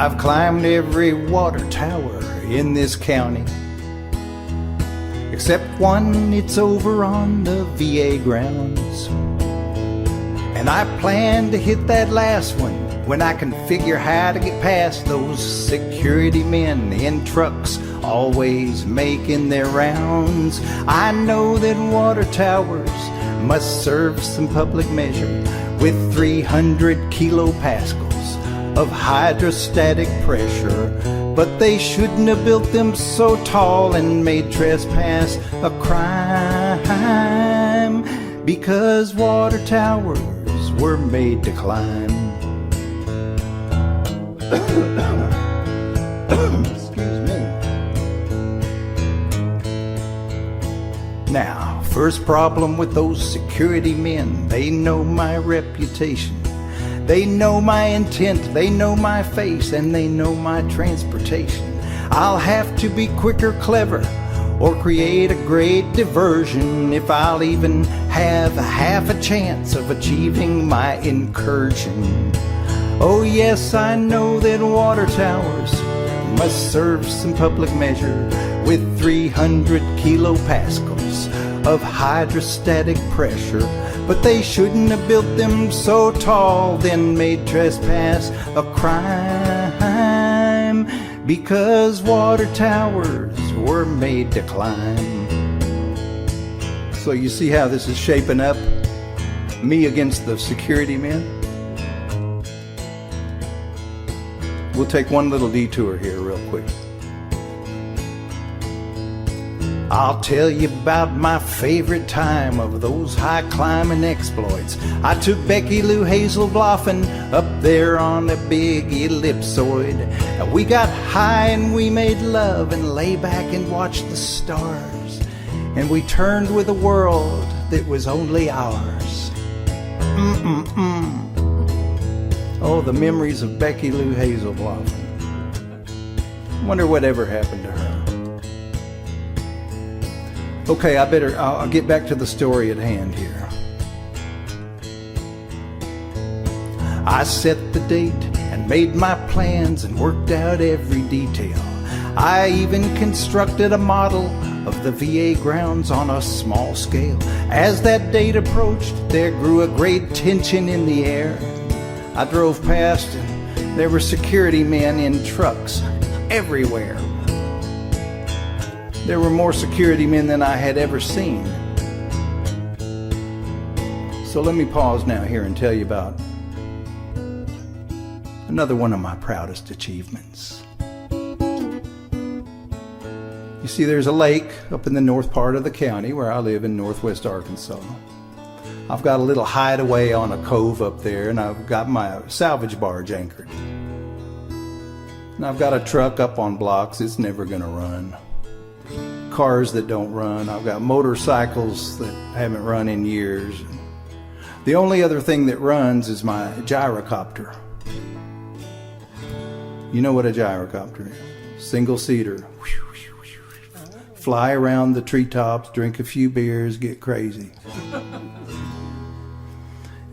I've climbed every water tower in this county, except one, it's over on the VA grounds. And I plan to hit that last one when I can figure how to get past those security men in trucks always making their rounds. I know that water towers must serve some public measure with 300 kilopascals of hydrostatic pressure, but they shouldn't have built them so tall and made trespass a crime, because water towers were made to climb. Excuse me. Now, first problem with those security men, they know my reputation. They know my intent, they know my face, and they know my transportation. I'll have to be quick or clever, or create a great diversion, if I'll even have half a chance of achieving my incursion. Oh yes, I know that water towers must serve some public measure with 300 kilopascals of hydrostatic pressure, but they shouldn't have built them so tall, then made trespass a crime, because water towers were made to climb. So you see how this is shaping up? Me against the security men? We'll take one little detour here real quick. I'll tell you about my favorite time of those high climbing exploits. I took Becky Lou Hazel Bloffen up there on a big ellipsoid. And we got high and we made love and lay back and watched the stars. And we turned with a world that was only ours. Oh, the memories of Becky Lou Hazel Bloffen. Wonder whatever happened to her. Okay, I'll get back to the story at hand here. I set the date and made my plans and worked out every detail. I even constructed a model of the VA grounds on a small scale. As that date approached, there grew a great tension in the air. I drove past and there were security men in trucks everywhere. There were more security men than I had ever seen. So let me pause now here and tell you about another one of my proudest achievements. You see, there's a lake up in the north part of the county where I live in northwest Arkansas. I've got a little hideaway on a cove up there, and I've got my salvage barge anchored. And I've got a truck up on blocks. It's never gonna run. Cars that don't run. I've got motorcycles that haven't run in years. The only other thing that runs is my gyrocopter. You know what a gyrocopter is? Single seater. Fly around the treetops, drink a few beers, get crazy.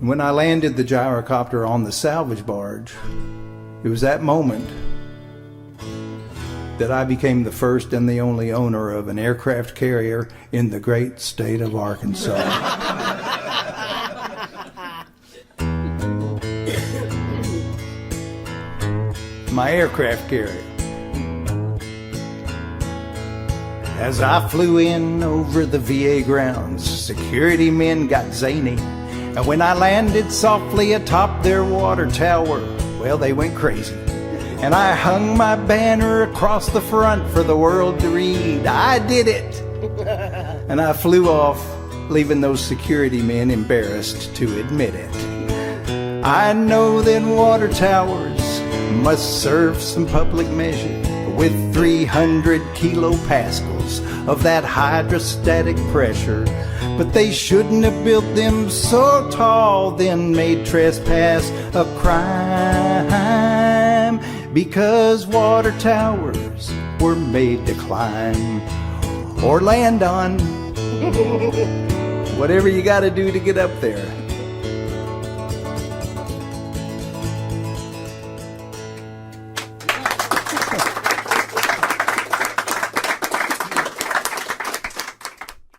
And when I landed the gyrocopter on the salvage barge, it was that moment that I became the first and the only owner of an aircraft carrier in the great state of Arkansas. My aircraft carrier. As I flew in over the VA grounds, security men got zany. And when I landed softly atop their water tower, well, they went crazy. And I hung my banner across the front for the world to read. I did it! And I flew off, leaving those security men embarrassed to admit it. I know that water towers must serve some public measure with 300 kilopascals of that hydrostatic pressure, but they shouldn't have built them so tall, then made trespass a crime, because water towers were made to climb or land on. Whatever you got to do to get up there.